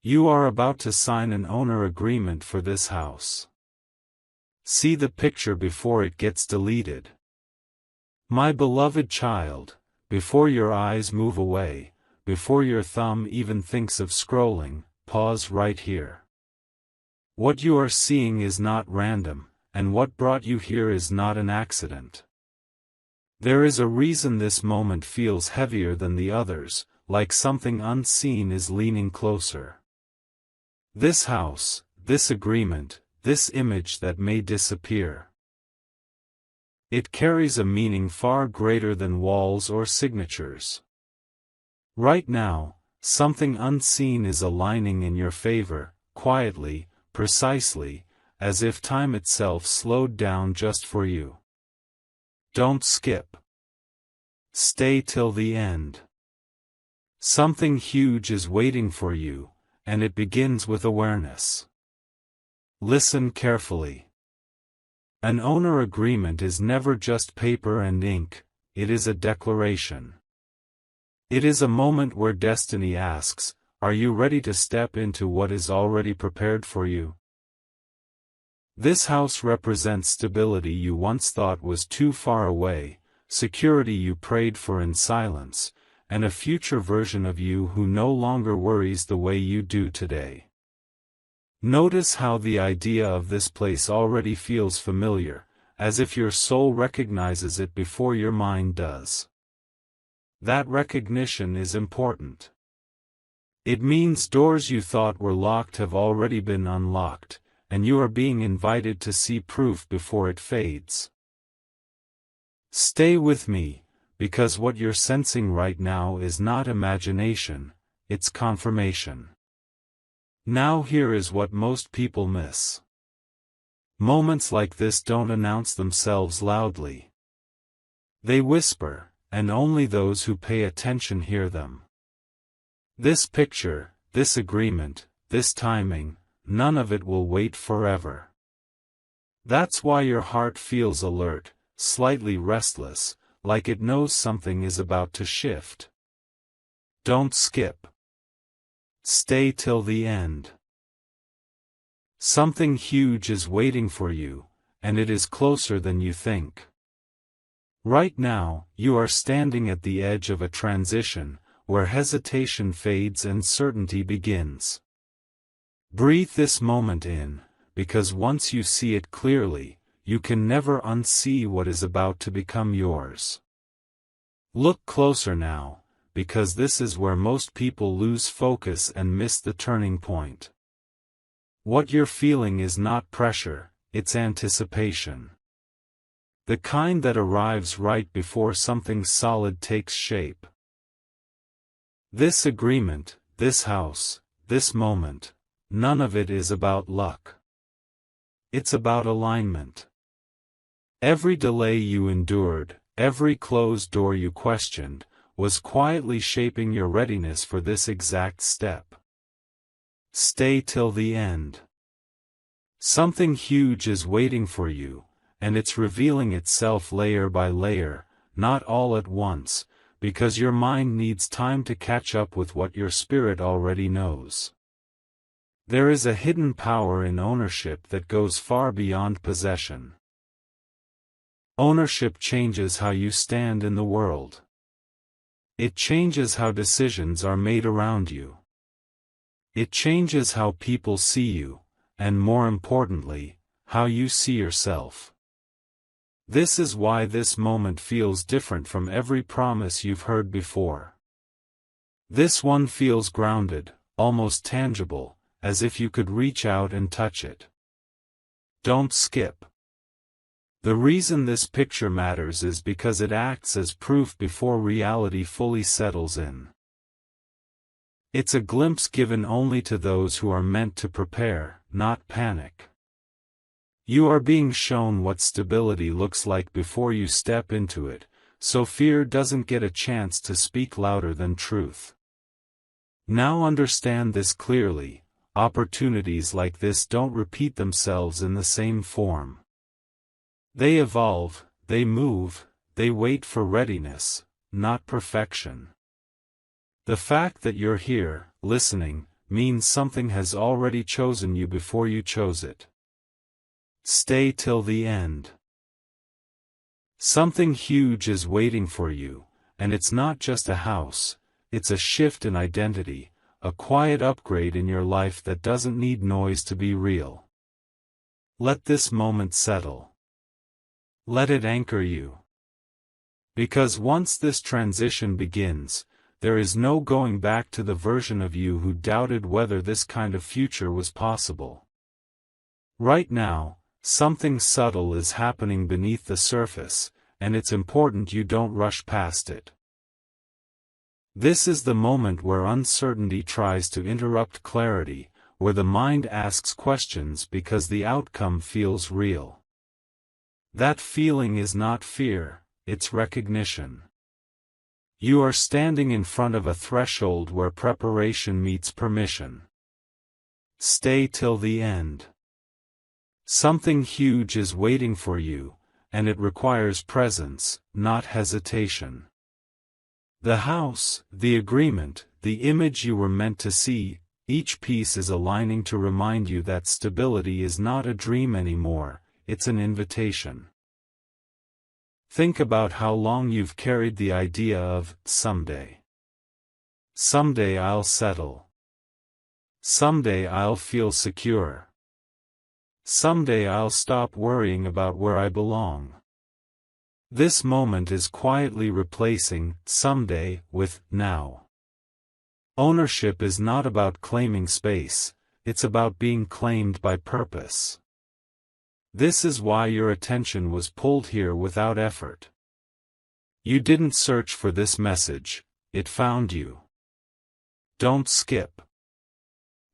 You are about to sign an owner agreement for this house. See the picture before it gets deleted. My beloved child, before your eyes move away, before your thumb even thinks of scrolling, pause right here. What you are seeing is not random, and what brought you here is not an accident. There is a reason this moment feels heavier than the others, like something unseen is leaning closer. This house, this agreement, this image that may disappear. It carries a meaning far greater than walls or signatures. Right now, something unseen is aligning in your favor, quietly, precisely, as if time itself slowed down just for you. Don't skip. Stay till the end. Something huge is waiting for you, and it begins with awareness. Listen carefully. An owner agreement is never just paper and ink, it is a declaration. It is a moment where destiny asks, are you ready to step into what is already prepared for you? This house represents stability you once thought was too far away, security you prayed for in silence, and a future version of you who no longer worries the way you do today. Notice how the idea of this place already feels familiar, as if your soul recognizes it before your mind does. That recognition is important. It means doors you thought were locked have already been unlocked, and you are being invited to see proof before it fades. Stay with me, because what you're sensing right now is not imagination, it's confirmation. Now here is what most people miss. Moments like this don't announce themselves loudly. They whisper, and only those who pay attention hear them. This picture, this agreement, this timing, none of it will wait forever. That's why your heart feels alert, slightly restless, like it knows something is about to shift. Don't skip. Stay till the end. Something huge is waiting for you, and it is closer than you think. Right now, you are standing at the edge of a transition, where hesitation fades and certainty begins. Breathe this moment in, because once you see it clearly, you can never unsee what is about to become yours. Look closer now, because this is where most people lose focus and miss the turning point. What you're feeling is not pressure, it's anticipation. The kind that arrives right before something solid takes shape. This agreement, this house, this moment, none of it is about luck. It's about alignment. Every delay you endured, every closed door you questioned, was quietly shaping your readiness for this exact step. Stay till the end. Something huge is waiting for you, and it's revealing itself layer by layer, not all at once, because your mind needs time to catch up with what your spirit already knows. There is a hidden power in ownership that goes far beyond possession. Ownership changes how you stand in the world. It changes how decisions are made around you. It changes how people see you, and more importantly, how you see yourself. This is why this moment feels different from every promise you've heard before. This one feels grounded, almost tangible, as if you could reach out and touch it. Don't skip. The reason this picture matters is because it acts as proof before reality fully settles in. It's a glimpse given only to those who are meant to prepare, not panic. You are being shown what stability looks like before you step into it, so fear doesn't get a chance to speak louder than truth. Now understand this clearly, opportunities like this don't repeat themselves in the same form. They evolve, they move, they wait for readiness, not perfection. The fact that you're here, listening, means something has already chosen you before you chose it. Stay till the end. Something huge is waiting for you, and it's not just a house, it's a shift in identity, a quiet upgrade in your life that doesn't need noise to be real. Let this moment settle. Let it anchor you. Because once this transition begins, there is no going back to the version of you who doubted whether this kind of future was possible. Right now, something subtle is happening beneath the surface, and it's important you don't rush past it. This is the moment where uncertainty tries to interrupt clarity, where the mind asks questions because the outcome feels real. That feeling is not fear, it's recognition. You are standing in front of a threshold where preparation meets permission. Stay till the end. Something huge is waiting for you, and it requires presence, not hesitation. The house, the agreement, the image you were meant to see, each piece is aligning to remind you that stability is not a dream anymore, it's an invitation. Think about how long you've carried the idea of, someday. Someday I'll settle. Someday I'll feel secure. Someday I'll stop worrying about where I belong. This moment is quietly replacing someday with now. Ownership is not about claiming space, it's about being claimed by purpose. This is why your attention was pulled here without effort. You didn't search for this message, it found you. Don't skip.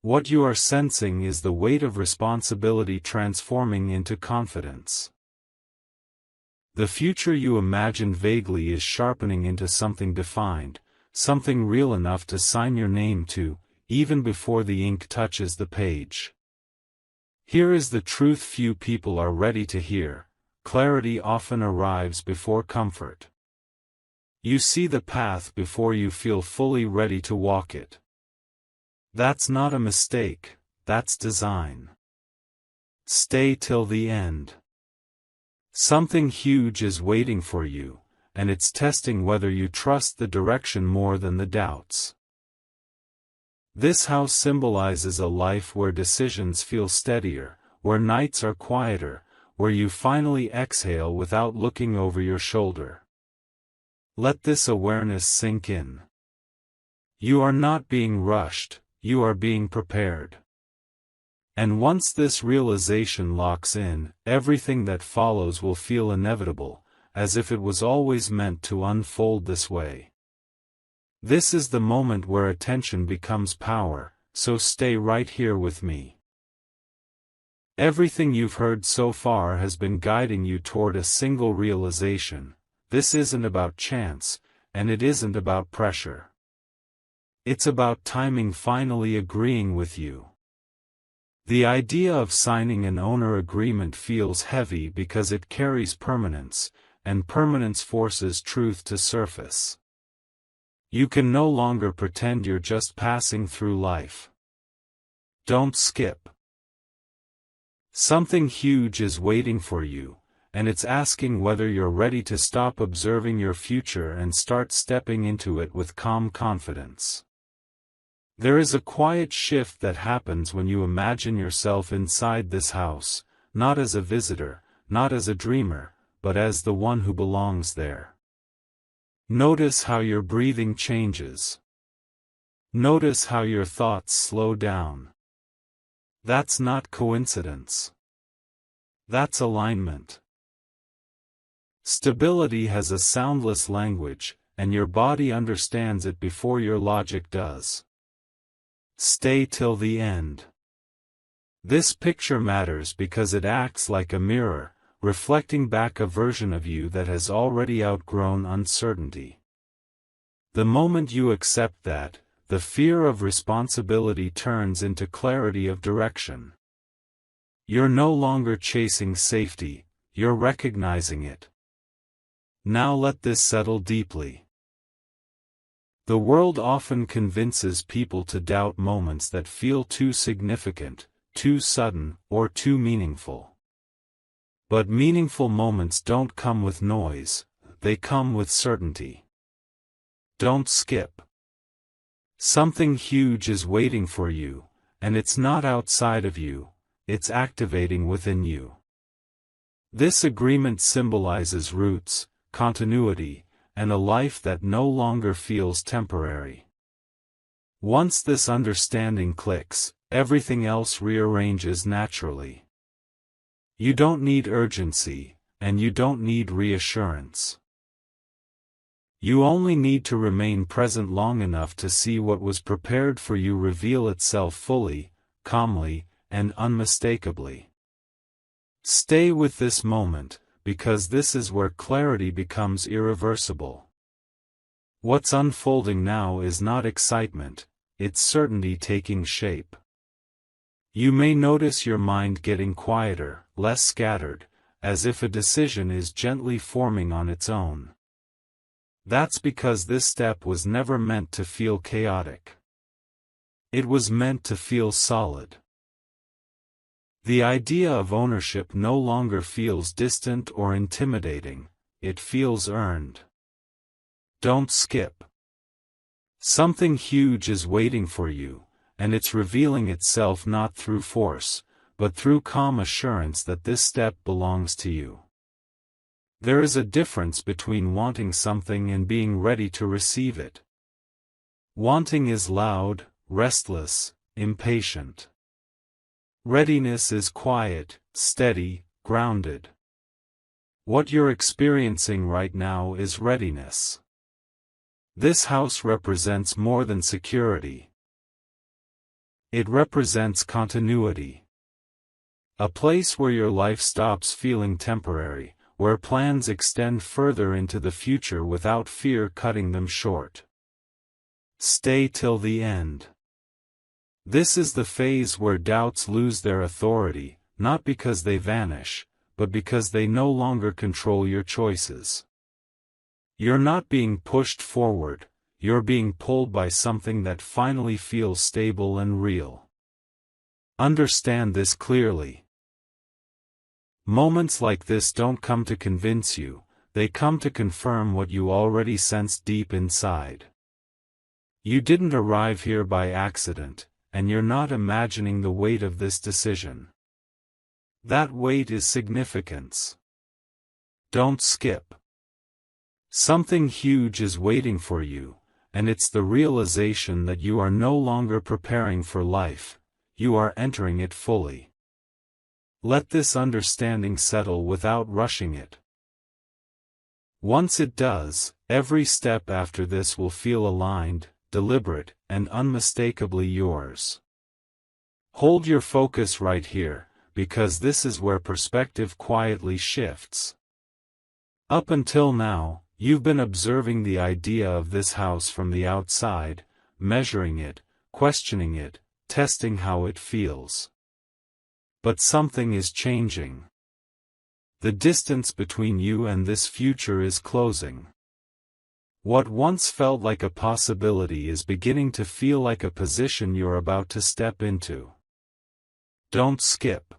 What you are sensing is the weight of responsibility transforming into confidence. The future you imagined vaguely is sharpening into something defined, something real enough to sign your name to, even before the ink touches the page. Here is the truth few people are ready to hear: clarity often arrives before comfort. You see the path before you feel fully ready to walk it. That's not a mistake, that's design. Stay till the end. Something huge is waiting for you, and it's testing whether you trust the direction more than the doubts. This house symbolizes a life where decisions feel steadier, where nights are quieter, where you finally exhale without looking over your shoulder. Let this awareness sink in. You are not being rushed, you are being prepared. And once this realization locks in, everything that follows will feel inevitable, as if it was always meant to unfold this way. This is the moment where attention becomes power, so stay right here with me. Everything you've heard so far has been guiding you toward a single realization: this isn't about chance, and it isn't about pressure. It's about timing finally agreeing with you. The idea of signing an owner agreement feels heavy because it carries permanence, and permanence forces truth to surface. You can no longer pretend you're just passing through life. Don't skip. Something huge is waiting for you, and it's asking whether you're ready to stop observing your future and start stepping into it with calm confidence. There is a quiet shift that happens when you imagine yourself inside this house, not as a visitor, not as a dreamer, but as the one who belongs there. Notice how your breathing changes. Notice how your thoughts slow down. That's not coincidence. That's alignment. Stability has a soundless language, and your body understands it before your logic does. Stay till the end. This picture matters because it acts like a mirror, reflecting back a version of you that has already outgrown uncertainty. The moment you accept that, the fear of responsibility turns into clarity of direction. You're no longer chasing safety, you're recognizing it. Now let this settle deeply. The world often convinces people to doubt moments that feel too significant, too sudden, or too meaningful. But meaningful moments don't come with noise, they come with certainty. Don't skip. Something huge is waiting for you, and it's not outside of you, it's activating within you. This agreement symbolizes roots, continuity, and a life that no longer feels temporary. Once this understanding clicks, everything else rearranges naturally. You don't need urgency, and you don't need reassurance. You only need to remain present long enough to see what was prepared for you reveal itself fully, calmly, and unmistakably. Stay with this moment, because this is where clarity becomes irreversible. What's unfolding now is not excitement, it's certainty taking shape. You may notice your mind getting quieter, less scattered, as if a decision is gently forming on its own. That's because this step was never meant to feel chaotic. It was meant to feel solid. The idea of ownership no longer feels distant or intimidating, it feels earned. Don't skip. Something huge is waiting for you, and it's revealing itself not through force, but through calm assurance that this step belongs to you. There is a difference between wanting something and being ready to receive it. Wanting is loud, restless, impatient. Readiness is quiet, steady, grounded. What you're experiencing right now is readiness. This house represents more than security. It represents continuity. A place where your life stops feeling temporary, where plans extend further into the future without fear cutting them short. Stay till the end. This is the phase where doubts lose their authority, not because they vanish, but because they no longer control your choices. You're not being pushed forward, you're being pulled by something that finally feels stable and real. Understand this clearly. Moments like this don't come to convince you, they come to confirm what you already sense deep inside. You didn't arrive here by accident, and you're not imagining the weight of this decision. That weight is significance. Don't skip. Something huge is waiting for you, and it's the realization that you are no longer preparing for life, you are entering it fully. Let this understanding settle without rushing it. Once it does, every step after this will feel aligned, deliberate, and unmistakably yours. Hold your focus right here, because this is where perspective quietly shifts. Up until now, you've been observing the idea of this house from the outside, measuring it, questioning it, testing how it feels. But something is changing. The distance between you and this future is closing. What once felt like a possibility is beginning to feel like a position you're about to step into. Don't skip.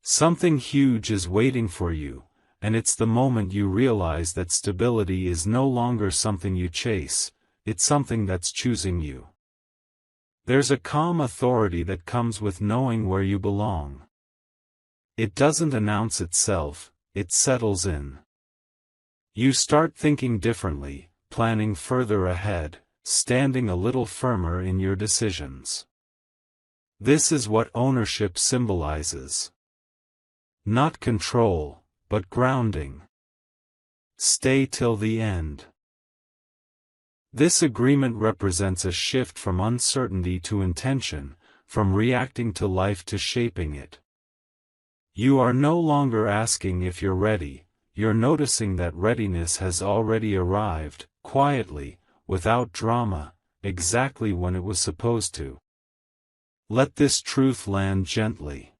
Something huge is waiting for you, and it's the moment you realize that stability is no longer something you chase, it's something that's choosing you. There's a calm authority that comes with knowing where you belong. It doesn't announce itself, it settles in. You start thinking differently, planning further ahead, standing a little firmer in your decisions. This is what ownership symbolizes. Not control, but grounding. Stay till the end. This agreement represents a shift from uncertainty to intention, from reacting to life to shaping it. You are no longer asking if you're ready. You're noticing that readiness has already arrived, quietly, without drama, exactly when it was supposed to. Let this truth land gently.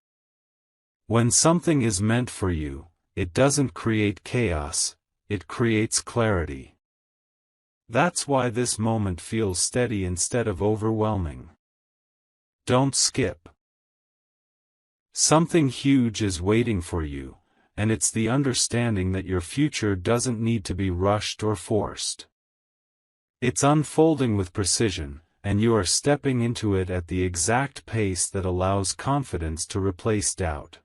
When something is meant for you, it doesn't create chaos, it creates clarity. That's why this moment feels steady instead of overwhelming. Don't skip. Something huge is waiting for you, and it's the understanding that your future doesn't need to be rushed or forced. It's unfolding with precision, and you are stepping into it at the exact pace that allows confidence to replace doubt.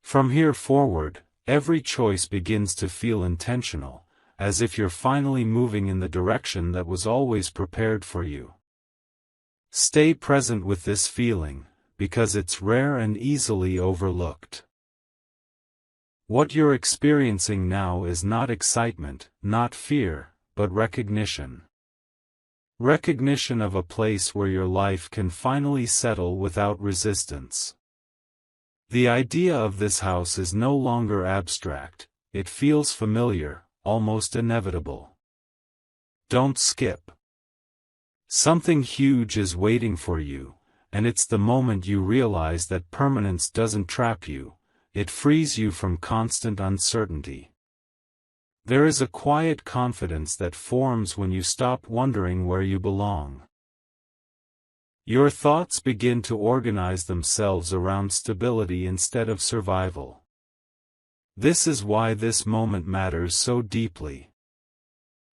From here forward, every choice begins to feel intentional, as if you're finally moving in the direction that was always prepared for you. Stay present with this feeling, because it's rare and easily overlooked. What you're experiencing now is not excitement, not fear, but recognition. Recognition of a place where your life can finally settle without resistance. The idea of this house is no longer abstract, it feels familiar, almost inevitable. Don't skip. Something huge is waiting for you, and it's the moment you realize that permanence doesn't trap you, it frees you from constant uncertainty. There is a quiet confidence that forms when you stop wondering where you belong. Your thoughts begin to organize themselves around stability instead of survival. This is why this moment matters so deeply.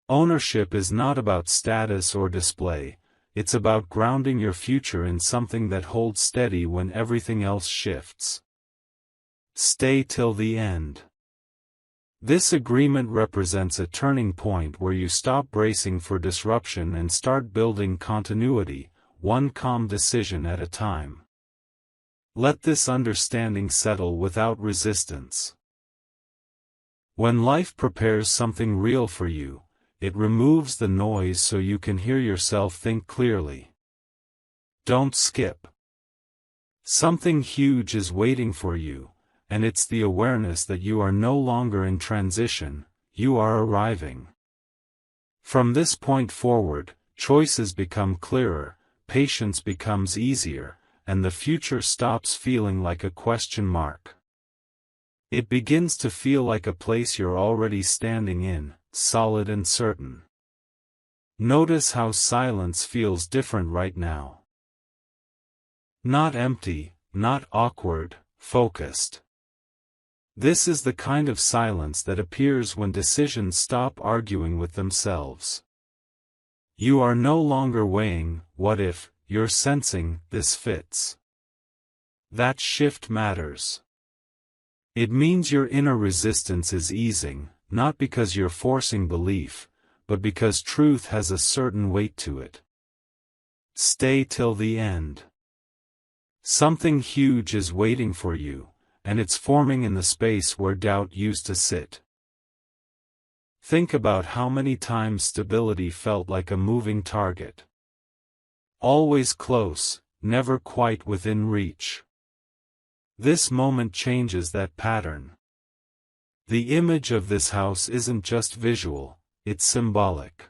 Ownership is not about status or display, it's about grounding your future in something that holds steady when everything else shifts. Stay till the end. This agreement represents a turning point where you stop bracing for disruption and start building continuity, one calm decision at a time. Let this understanding settle without resistance. When life prepares something real for you, it removes the noise so you can hear yourself think clearly. Don't skip. Something huge is waiting for you, and it's the awareness that you are no longer in transition, you are arriving. From this point forward, choices become clearer, patience becomes easier, and the future stops feeling like a question mark. It begins to feel like a place you're already standing in, solid and certain. Notice how silence feels different right now. Not empty, not awkward, focused. This is the kind of silence that appears when decisions stop arguing with themselves. You are no longer weighing, what if, you're sensing, this fits. That shift matters. It means your inner resistance is easing, not because you're forcing belief, but because truth has a certain weight to it. Stay till the end. Something huge is waiting for you, and it's forming in the space where doubt used to sit. Think about how many times stability felt like a moving target. Always close, never quite within reach. This moment changes that pattern. The image of this house isn't just visual, it's symbolic.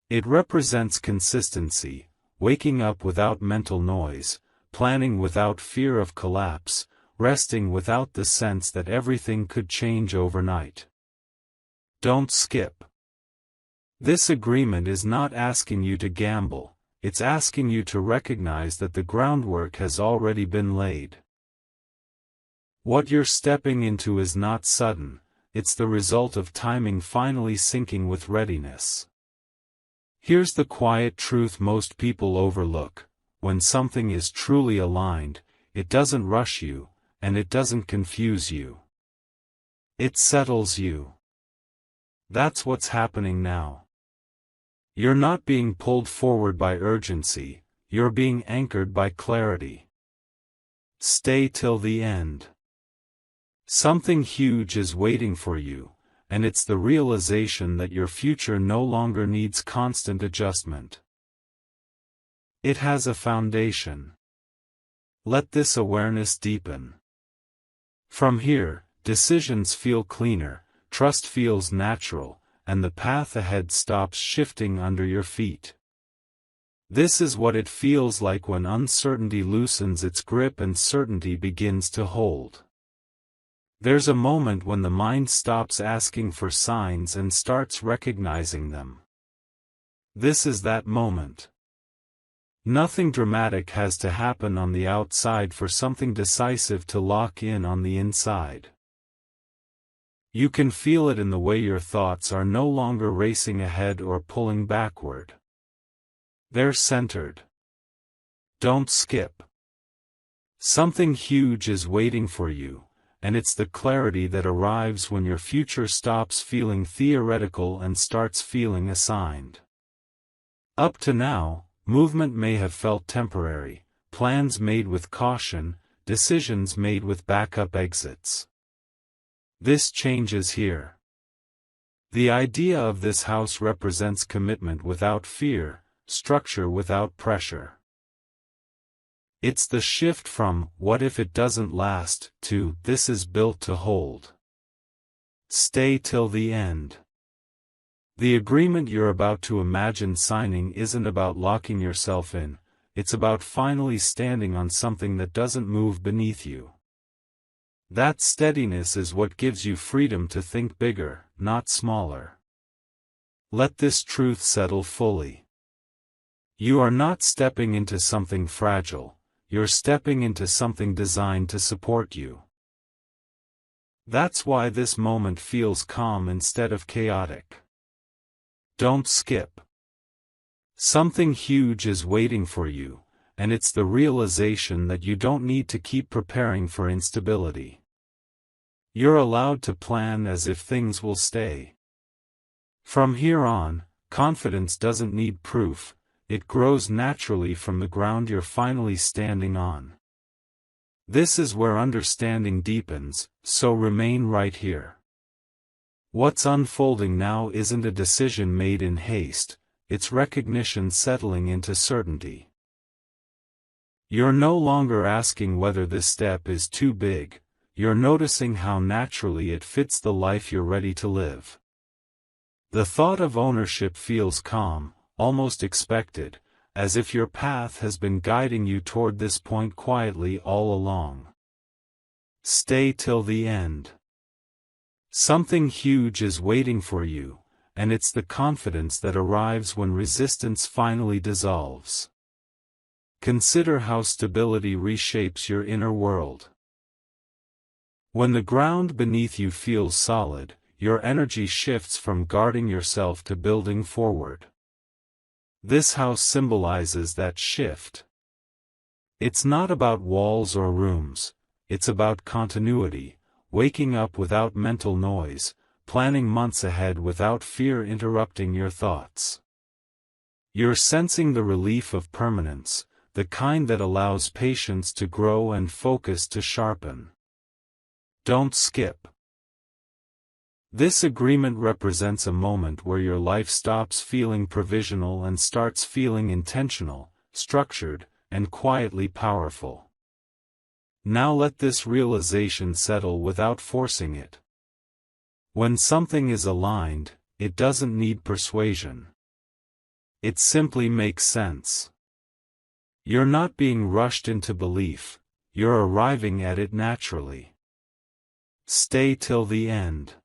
It represents consistency, waking up without mental noise, planning without fear of collapse, resting without the sense that everything could change overnight. Don't skip. This agreement is not asking you to gamble, it's asking you to recognize that the groundwork has already been laid. What you're stepping into is not sudden, it's the result of timing finally syncing with readiness. Here's the quiet truth most people overlook: when something is truly aligned, it doesn't rush you, and it doesn't confuse you. It settles you. That's what's happening now. You're not being pulled forward by urgency, you're being anchored by clarity. Stay till the end. Something huge is waiting for you, and it's the realization that your future no longer needs constant adjustment. It has a foundation. Let this awareness deepen. From here, decisions feel cleaner, trust feels natural, and the path ahead stops shifting under your feet. This is what it feels like when uncertainty loosens its grip and certainty begins to hold. There's a moment when the mind stops asking for signs and starts recognizing them. This is that moment. Nothing dramatic has to happen on the outside for something decisive to lock in on the inside. You can feel it in the way your thoughts are no longer racing ahead or pulling backward. They're centered. Don't skip. Something huge is waiting for you, and it's the clarity that arrives when your future stops feeling theoretical and starts feeling assigned. Up to now, movement may have felt temporary, plans made with caution, decisions made with backup exits. This changes here. The idea of this house represents commitment without fear, structure without pressure. It's the shift from, "what if it doesn't last," to, "this is built to hold." Stay till the end. The agreement you're about to imagine signing isn't about locking yourself in, it's about finally standing on something that doesn't move beneath you. That steadiness is what gives you freedom to think bigger, not smaller. Let this truth settle fully. You are not stepping into something fragile, you're stepping into something designed to support you. That's why this moment feels calm instead of chaotic. Don't skip. Something huge is waiting for you, and it's the realization that you don't need to keep preparing for instability. You're allowed to plan as if things will stay. From here on, confidence doesn't need proof, it grows naturally from the ground you're finally standing on. This is where understanding deepens, so remain right here. What's unfolding now isn't a decision made in haste, it's recognition settling into certainty. You're no longer asking whether this step is too big, you're noticing how naturally it fits the life you're ready to live. The thought of ownership feels calm, almost expected, as if your path has been guiding you toward this point quietly all along. Stay till the end. Something huge is waiting for you, and it's the confidence that arrives when resistance finally dissolves. Consider how stability reshapes your inner world. When the ground beneath you feels solid, your energy shifts from guarding yourself to building forward. This house symbolizes that shift. It's not about walls or rooms, it's about continuity, waking up without mental noise, planning months ahead without fear interrupting your thoughts. You're sensing the relief of permanence, the kind that allows patience to grow and focus to sharpen. Don't skip. This agreement represents a moment where your life stops feeling provisional and starts feeling intentional, structured, and quietly powerful. Now let this realization settle without forcing it. When something is aligned, it doesn't need persuasion. It simply makes sense. You're not being rushed into belief, you're arriving at it naturally. Stay till the end.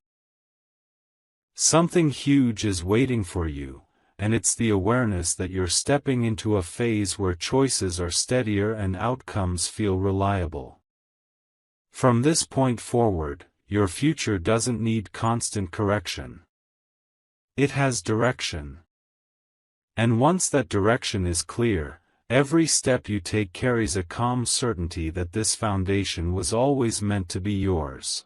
Something huge is waiting for you, and it's the awareness that you're stepping into a phase where choices are steadier and outcomes feel reliable. From this point forward, your future doesn't need constant correction. It has direction. And once that direction is clear, every step you take carries a calm certainty that this foundation was always meant to be yours.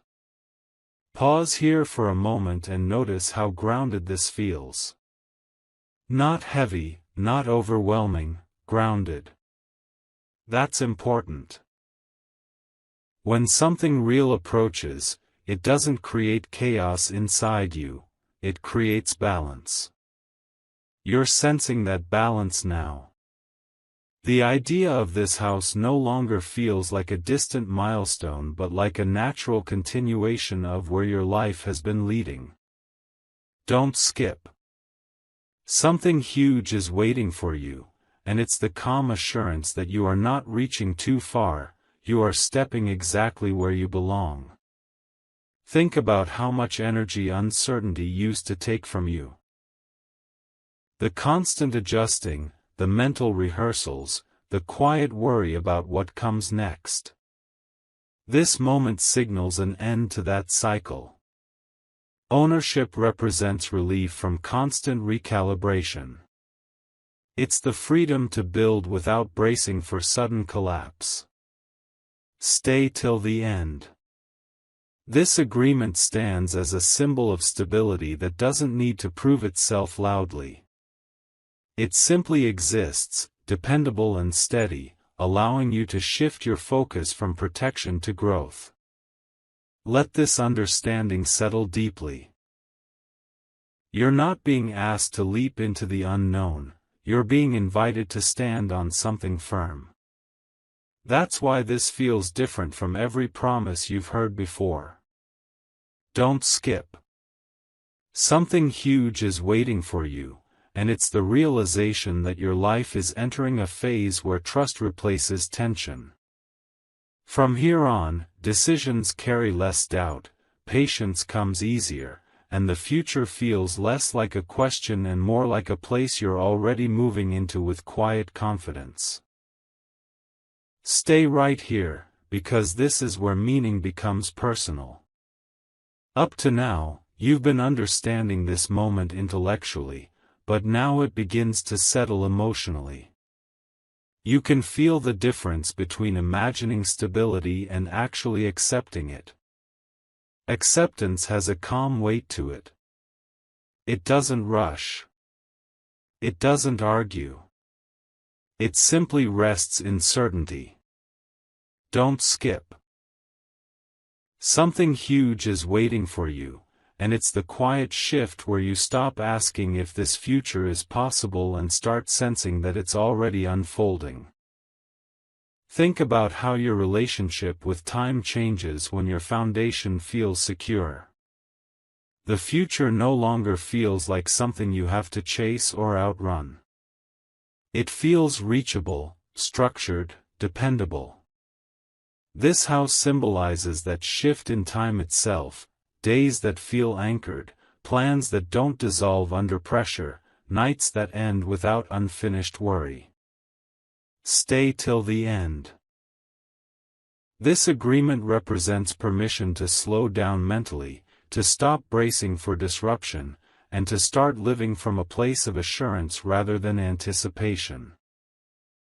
Pause here for a moment and notice how grounded this feels. Not heavy, not overwhelming, grounded. That's important. When something real approaches, it doesn't create chaos inside you, it creates balance. You're sensing that balance now. The idea of this house no longer feels like a distant milestone but like a natural continuation of where your life has been leading. Don't skip. Something huge is waiting for you, and it's the calm assurance that you are not reaching too far, you are stepping exactly where you belong. Think about how much energy uncertainty used to take from you. The constant adjusting, the mental rehearsals, the quiet worry about what comes next. This moment signals an end to that cycle. Ownership represents relief from constant recalibration. It's the freedom to build without bracing for sudden collapse. Stay till the end. This agreement stands as a symbol of stability that doesn't need to prove itself loudly. It simply exists, dependable and steady, allowing you to shift your focus from protection to growth. Let this understanding settle deeply. You're not being asked to leap into the unknown, you're being invited to stand on something firm. That's why this feels different from every promise you've heard before. Don't skip. Something huge is waiting for you, and it's the realization that your life is entering a phase where trust replaces tension. From here on, decisions carry less doubt, patience comes easier, and the future feels less like a question and more like a place you're already moving into with quiet confidence. Stay right here, because this is where meaning becomes personal. Up to now, you've been understanding this moment intellectually, but now it begins to settle emotionally. You can feel the difference between imagining stability and actually accepting it. Acceptance has a calm weight to it. It doesn't rush. It doesn't argue. It simply rests in certainty. Don't skip. Something huge is waiting for you, and it's the quiet shift where you stop asking if this future is possible and start sensing that it's already unfolding. Think about how your relationship with time changes when your foundation feels secure. The future no longer feels like something you have to chase or outrun. It feels reachable, structured, dependable. This house symbolizes that shift in time itself, days that feel anchored, plans that don't dissolve under pressure, nights that end without unfinished worry. Stay till the end. This agreement represents permission to slow down mentally, to stop bracing for disruption, and to start living from a place of assurance rather than anticipation.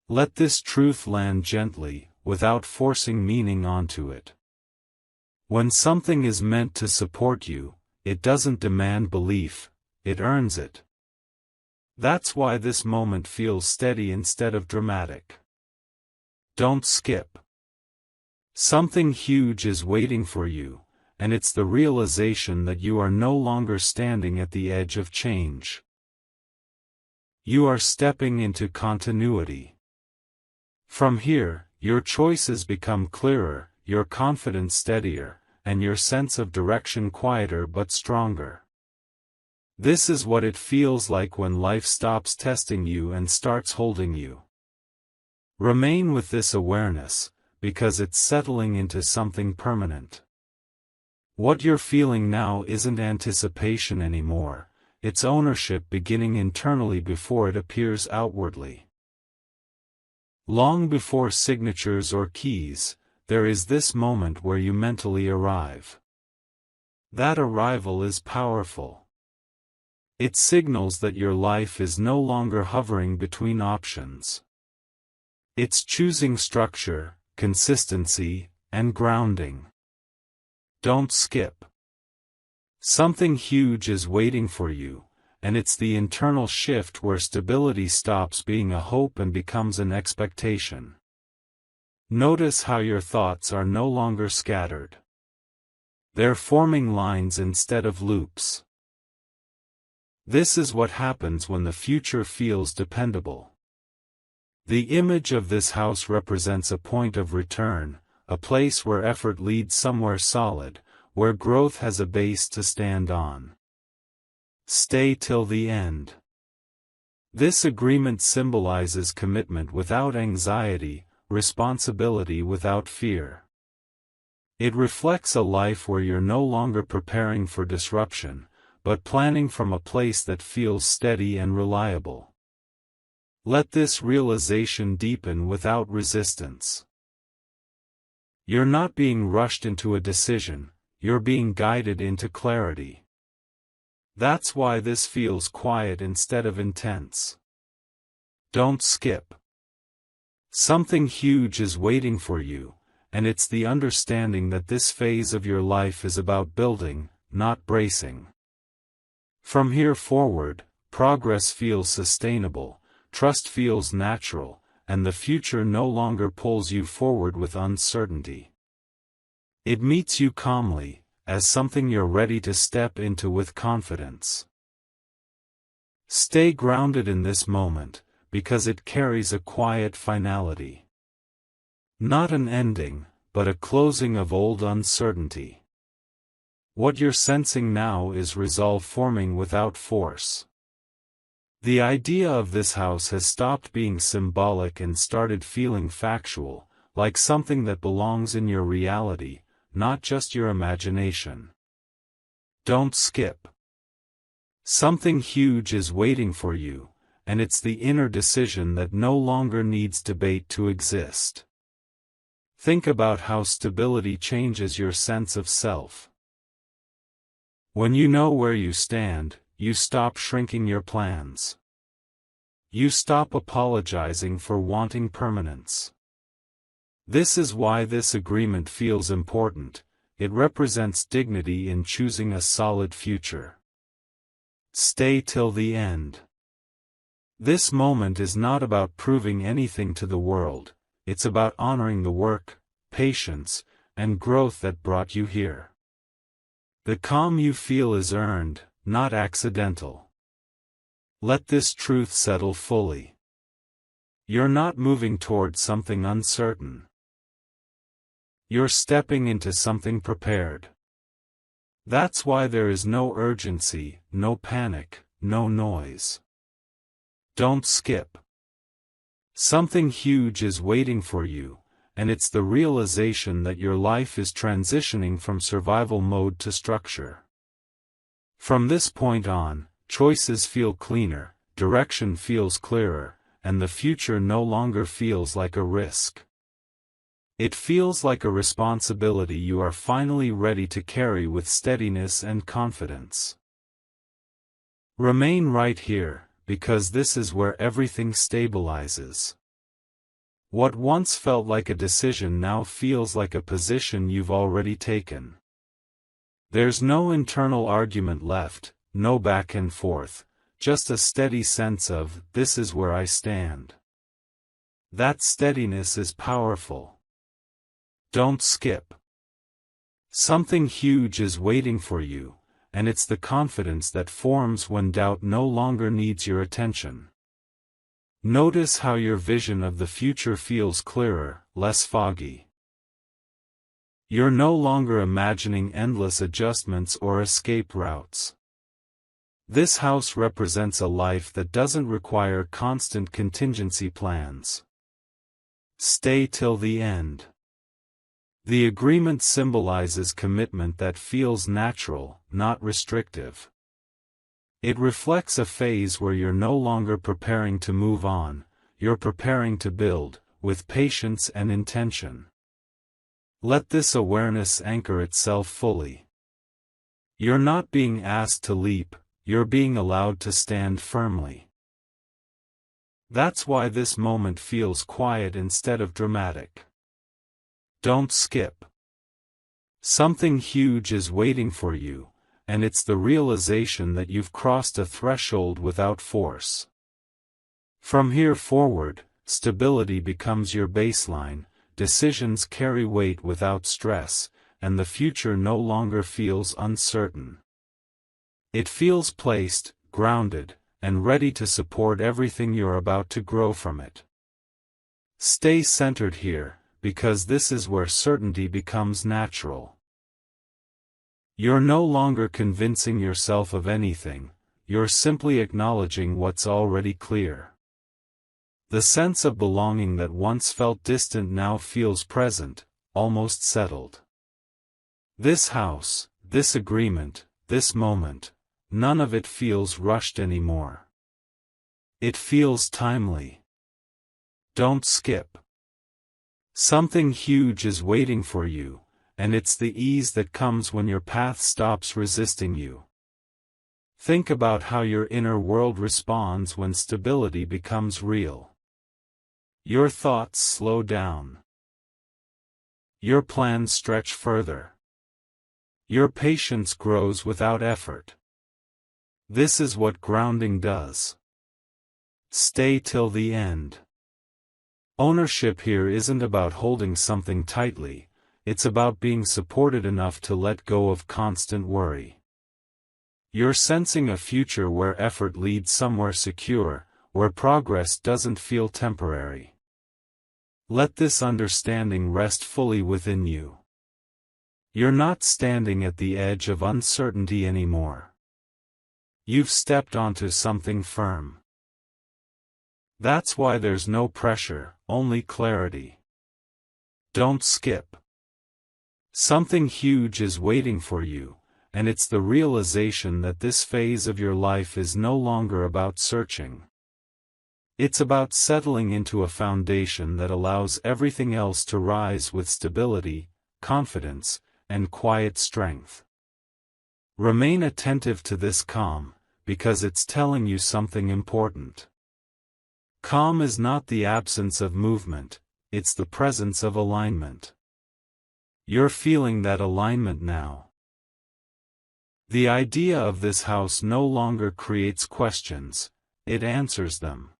Let this truth land gently, without forcing meaning onto it. When something is meant to support you, it doesn't demand belief, it earns it. That's why this moment feels steady instead of dramatic. Don't skip. Something huge is waiting for you, and it's the realization that you are no longer standing at the edge of change. You are stepping into continuity. From here, your choices become clearer, your confidence steadier, and your sense of direction quieter but stronger. This is what it feels like when life stops testing you and starts holding you. Remain with this awareness, because it's settling into something permanent. What you're feeling now isn't anticipation anymore, it's ownership beginning internally before it appears outwardly. Long before signatures or keys, there is this moment where you mentally arrive. That arrival is powerful. It signals that your life is no longer hovering between options. It's choosing structure, consistency, and grounding. Don't skip. Something huge is waiting for you, and it's the internal shift where stability stops being a hope and becomes an expectation. Notice how your thoughts are no longer scattered. They're forming lines instead of loops. This is what happens when the future feels dependable. The image of this house represents a point of return, a place where effort leads somewhere solid, where growth has a base to stand on. Stay till the end. This agreement symbolizes commitment without anxiety, responsibility without fear. It reflects a life where you're no longer preparing for disruption, but planning from a place that feels steady and reliable. Let this realization deepen without resistance. You're not being rushed into a decision, you're being guided into clarity. That's why this feels quiet instead of intense. Don't skip. Something huge is waiting for you, and it's the understanding that this phase of your life is about building, not bracing. From here forward, progress feels sustainable, trust feels natural, and the future no longer pulls you forward with uncertainty. It meets you calmly, as something you're ready to step into with confidence. Stay grounded in this moment, because it carries a quiet finality. Not an ending, but a closing of old uncertainty. What you're sensing now is resolve forming without force. The idea of this house has stopped being symbolic and started feeling factual, like something that belongs in your reality, not just your imagination. Don't skip. Something huge is waiting for you, and it's the inner decision that no longer needs debate to exist. Think about how stability changes your sense of self. When you know where you stand, you stop shrinking your plans. You stop apologizing for wanting permanence. This is why this agreement feels important. It represents dignity in choosing a solid future. Stay till the end. This moment is not about proving anything to the world, it's about honoring the work, patience, and growth that brought you here. The calm you feel is earned, not accidental. Let this truth settle fully. You're not moving toward something uncertain. You're stepping into something prepared. That's why there is no urgency, no panic, no noise. Don't skip. Something huge is waiting for you, and it's the realization that your life is transitioning from survival mode to structure. From this point on, choices feel cleaner, direction feels clearer, and the future no longer feels like a risk. It feels like a responsibility you are finally ready to carry with steadiness and confidence. Remain right here, because this is where everything stabilizes. What once felt like a decision now feels like a position you've already taken. There's no internal argument left, no back and forth, just a steady sense of, this is where I stand. That steadiness is powerful. Don't skip. Something huge is waiting for you, and it's the confidence that forms when doubt no longer needs your attention. Notice how your vision of the future feels clearer, less foggy. You're no longer imagining endless adjustments or escape routes. This house represents a life that doesn't require constant contingency plans. Stay till the end. The agreement symbolizes commitment that feels natural, not restrictive. It reflects a phase where you're no longer preparing to move on, you're preparing to build, with patience and intention. Let this awareness anchor itself fully. You're not being asked to leap, you're being allowed to stand firmly. That's why this moment feels quiet instead of dramatic. Don't skip. Something huge is waiting for you, and it's the realization that you've crossed a threshold without force. From here forward, stability becomes your baseline, decisions carry weight without stress, and the future no longer feels uncertain. It feels placed, grounded, and ready to support everything you're about to grow from it. Stay centered here, because this is where certainty becomes natural. You're no longer convincing yourself of anything, you're simply acknowledging what's already clear. The sense of belonging that once felt distant now feels present, almost settled. This house, this agreement, this moment, none of it feels rushed anymore. It feels timely. Don't skip. Something huge is waiting for you, and it's the ease that comes when your path stops resisting you. Think about how your inner world responds when stability becomes real. Your thoughts slow down. Your plans stretch further. Your patience grows without effort. This is what grounding does. Stay till the end. Ownership here isn't about holding something tightly, it's about being supported enough to let go of constant worry. You're sensing a future where effort leads somewhere secure, where progress doesn't feel temporary. Let this understanding rest fully within you. You're not standing at the edge of uncertainty anymore. You've stepped onto something firm. That's why there's no pressure, only clarity. Don't skip. Something huge is waiting for you, and it's the realization that this phase of your life is no longer about searching. It's about settling into a foundation that allows everything else to rise with stability, confidence, and quiet strength. Remain attentive to this calm, because it's telling you something important. Calm is not the absence of movement, it's the presence of alignment. You're feeling that alignment now. The idea of this house no longer creates questions, it answers them.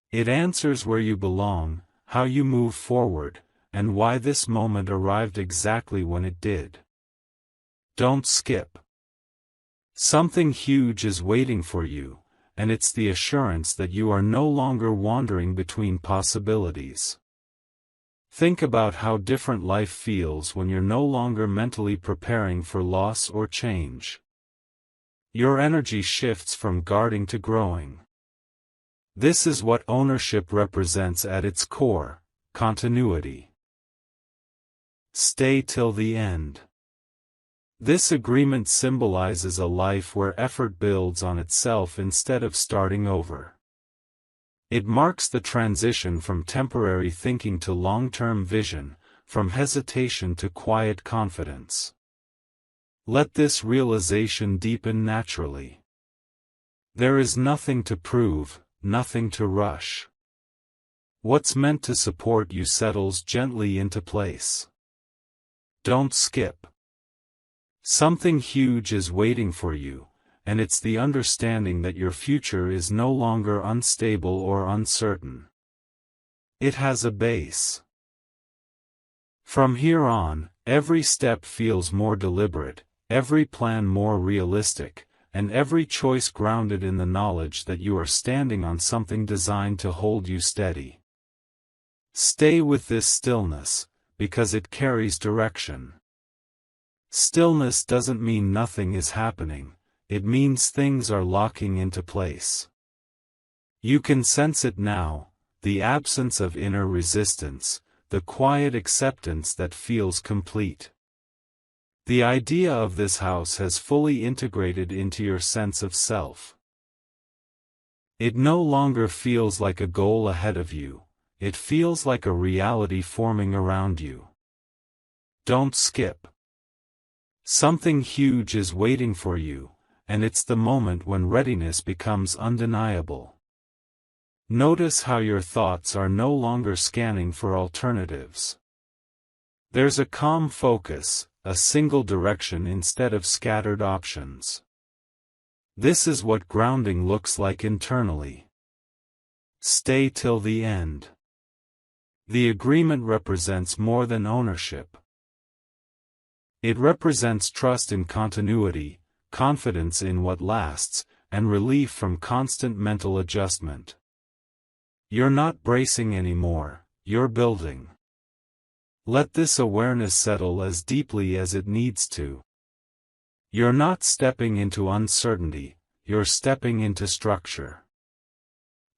It answers where you belong, how you move forward, and why this moment arrived exactly when it did. Don't skip. Something huge is waiting for you, and it's the assurance that you are no longer wandering between possibilities. Think about how different life feels when you're no longer mentally preparing for loss or change. Your energy shifts from guarding to growing. This is what ownership represents at its core: continuity. Stay till the end. This agreement symbolizes a life where effort builds on itself instead of starting over. It marks the transition from temporary thinking to long-term vision, from hesitation to quiet confidence. Let this realization deepen naturally. There is nothing to prove, nothing to rush. What's meant to support you settles gently into place. Don't skip. Something huge is waiting for you, and it's the understanding that your future is no longer unstable or uncertain. It has a base. From here on, every step feels more deliberate, every plan more realistic, and every choice grounded in the knowledge that you are standing on something designed to hold you steady. Stay with this stillness, because it carries direction. Stillness doesn't mean nothing is happening, it means things are locking into place. You can sense it now, the absence of inner resistance, the quiet acceptance that feels complete. The idea of this house has fully integrated into your sense of self. It no longer feels like a goal ahead of you, it feels like a reality forming around you. Don't skip. Something huge is waiting for you, and it's the moment when readiness becomes undeniable. Notice how your thoughts are no longer scanning for alternatives. There's a calm focus, a single direction instead of scattered options. This is what grounding looks like internally. Stay till the end. The agreement represents more than ownership. It represents trust in continuity, confidence in what lasts, and relief from constant mental adjustment. You're not bracing anymore, you're building. Let this awareness settle as deeply as it needs to. You're not stepping into uncertainty, you're stepping into structure.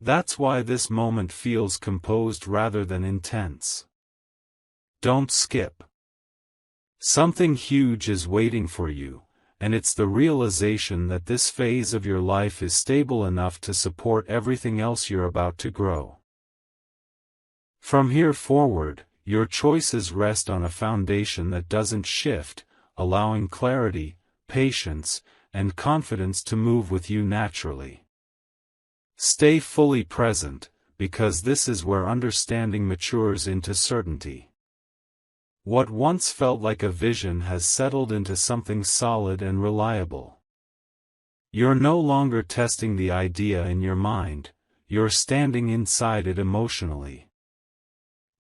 That's why this moment feels composed rather than intense. Don't skip. Something huge is waiting for you, and it's the realization that this phase of your life is stable enough to support everything else you're about to grow. From here forward, your choices rest on a foundation that doesn't shift, allowing clarity, patience, and confidence to move with you naturally. Stay fully present, because this is where understanding matures into certainty. What once felt like a vision has settled into something solid and reliable. You're no longer testing the idea in your mind, you're standing inside it emotionally.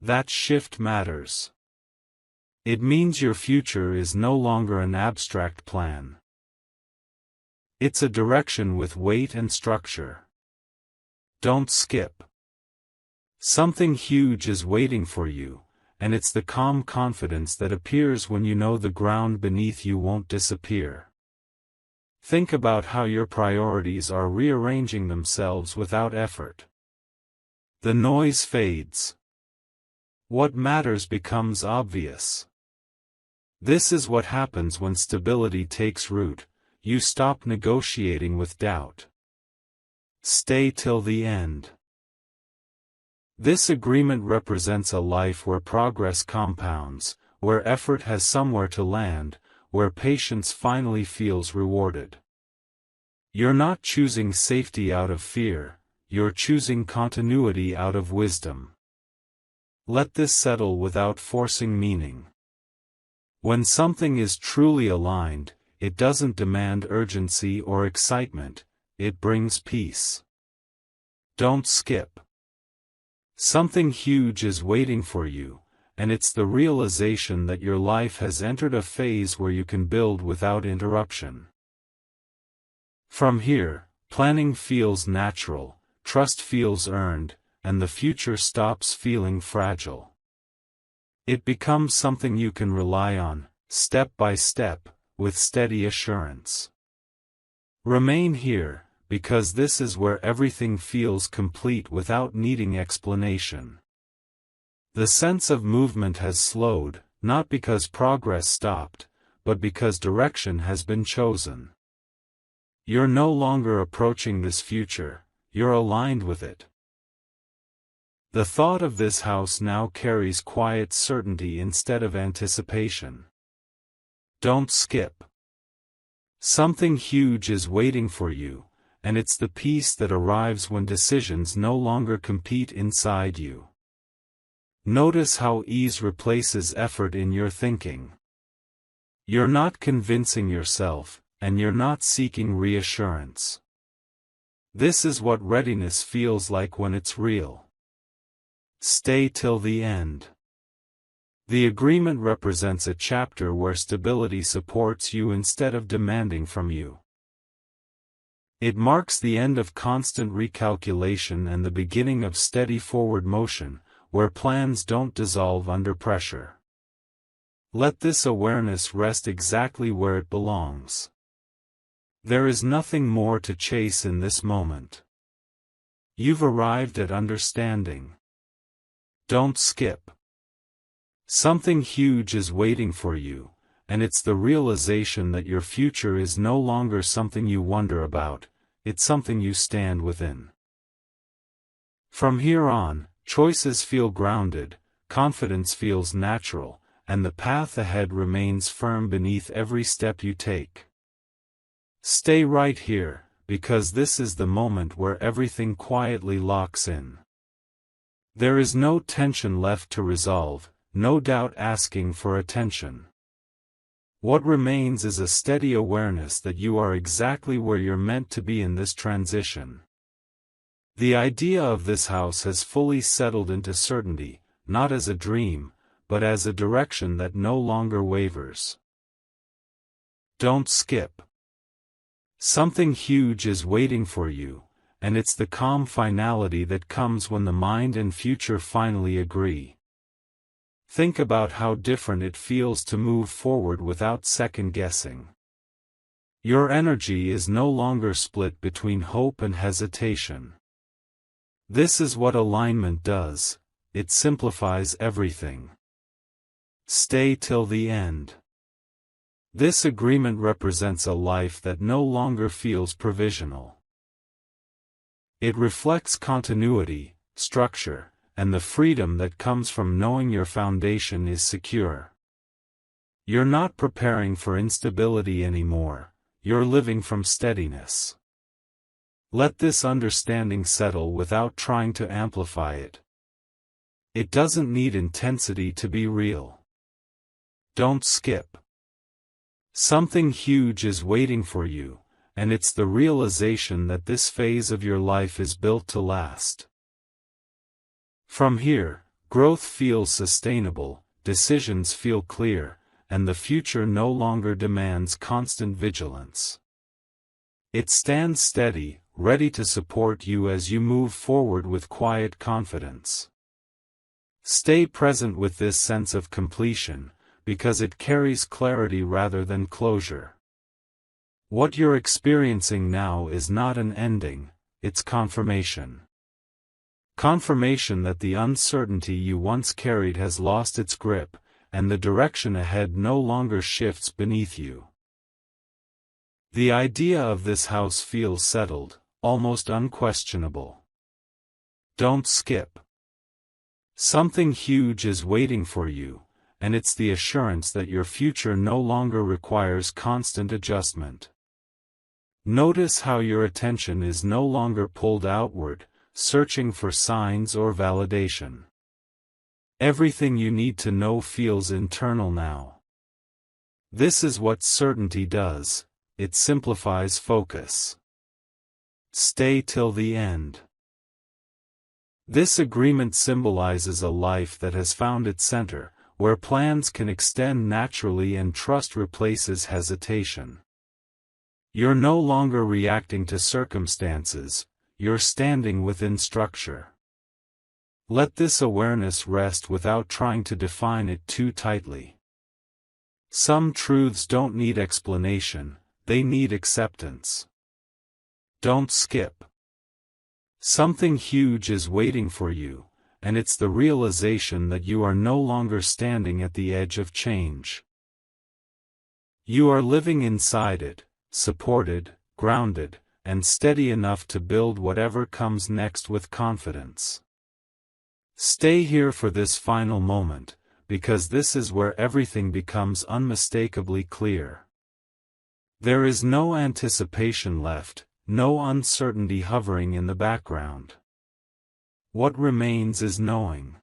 That shift matters. It means your future is no longer an abstract plan. It's a direction with weight and structure. Don't skip. Something huge is waiting for you, and it's the calm confidence that appears when you know the ground beneath you won't disappear. Think about how your priorities are rearranging themselves without effort. The noise fades. What matters becomes obvious. This is what happens when stability takes root. You stop negotiating with doubt. Stay till the end. This agreement represents a life where progress compounds, where effort has somewhere to land, where patience finally feels rewarded. You're not choosing safety out of fear, you're choosing continuity out of wisdom. Let this settle without forcing meaning. When something is truly aligned, it doesn't demand urgency or excitement, it brings peace. Don't skip. Something huge is waiting for you, and it's the realization that your life has entered a phase where you can build without interruption. From here, planning feels natural, trust feels earned, and the future stops feeling fragile. It becomes something you can rely on, step by step, with steady assurance. Remain here, because this is where everything feels complete without needing explanation. The sense of movement has slowed, not because progress stopped, but because direction has been chosen. You're no longer approaching this future, you're aligned with it. The thought of this house now carries quiet certainty instead of anticipation. Don't skip. Something huge is waiting for you, and it's the peace that arrives when decisions no longer compete inside you. Notice how ease replaces effort in your thinking. You're not convincing yourself, and you're not seeking reassurance. This is what readiness feels like when it's real. Stay till the end. The agreement represents a chapter where stability supports you instead of demanding from you. It marks the end of constant recalculation and the beginning of steady forward motion, where plans don't dissolve under pressure. Let this awareness rest exactly where it belongs. There is nothing more to chase in this moment. You've arrived at understanding. Don't skip. Something huge is waiting for you, and it's the realization that your future is no longer something you wonder about, it's something you stand within. From here on, choices feel grounded, confidence feels natural, and the path ahead remains firm beneath every step you take. Stay right here, because this is the moment where everything quietly locks in. There is no tension left to resolve, no doubt asking for attention. What remains is a steady awareness that you are exactly where you're meant to be in this transition. The idea of this house has fully settled into certainty, not as a dream, but as a direction that no longer wavers. Don't skip. Something huge is waiting for you, and it's the calm finality that comes when the mind and future finally agree. Think about how different it feels to move forward without second-guessing. Your energy is no longer split between hope and hesitation. This is what alignment does, it simplifies everything. Stay till the end. This agreement represents a life that no longer feels provisional. It reflects continuity, structure, and the freedom that comes from knowing your foundation is secure. You're not preparing for instability anymore, you're living from steadiness. Let this understanding settle without trying to amplify it. It doesn't need intensity to be real. Don't skip. Something huge is waiting for you, and it's the realization that this phase of your life is built to last. From here, growth feels sustainable, decisions feel clear, and the future no longer demands constant vigilance. It stands steady, ready to support you as you move forward with quiet confidence. Stay present with this sense of completion, because it carries clarity rather than closure. What you're experiencing now is not an ending, it's confirmation. Confirmation that the uncertainty you once carried has lost its grip, and the direction ahead no longer shifts beneath you. The idea of this house feels settled, almost unquestionable. Don't skip. Something huge is waiting for you, and it's the assurance that your future no longer requires constant adjustment. Notice how your attention is no longer pulled outward, searching for signs or validation. Everything you need to know feels internal now. This is what certainty does, it simplifies focus. Stay till the end. This agreement symbolizes a life that has found its center, where plans can extend naturally and trust replaces hesitation. You're no longer reacting to circumstances, you're standing within structure. Let this awareness rest without trying to define it too tightly. Some truths don't need explanation, they need acceptance. Don't skip. Something huge is waiting for you, and it's the realization that you are no longer standing at the edge of change. You are living inside it, supported, grounded, and steady enough to build whatever comes next with confidence. Stay here for this final moment, because this is where everything becomes unmistakably clear. There is no anticipation left, no uncertainty hovering in the background. What remains is knowing.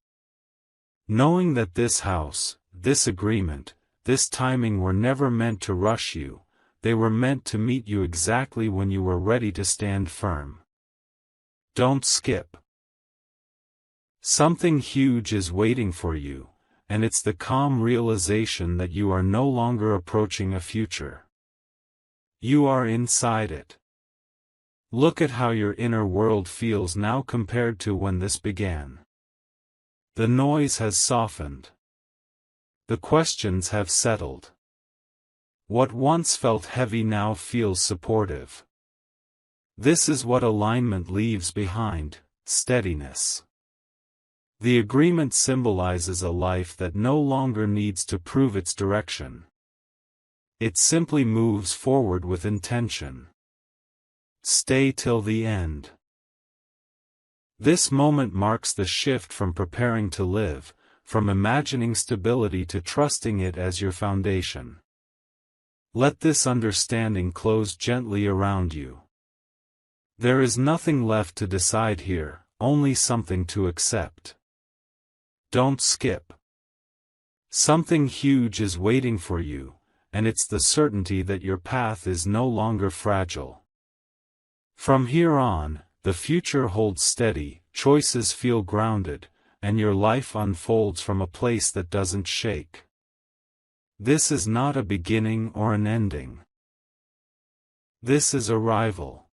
Knowing that this house, this agreement, this timing were never meant to rush you, they were meant to meet you exactly when you were ready to stand firm. Don't skip. Something huge is waiting for you, and it's the calm realization that you are no longer approaching a future. You are inside it. Look at how your inner world feels now compared to when this began. The noise has softened. The questions have settled. What once felt heavy now feels supportive. This is what alignment leaves behind, steadiness. The agreement symbolizes a life that no longer needs to prove its direction. It simply moves forward with intention. Stay till the end. This moment marks the shift from preparing to live, from imagining stability to trusting it as your foundation. Let this understanding close gently around you. There is nothing left to decide here, only something to accept. Don't skip. Something huge is waiting for you, and it's the certainty that your path is no longer fragile. From here on, the future holds steady, choices feel grounded, and your life unfolds from a place that doesn't shake. This is not a beginning or an ending. This is arrival.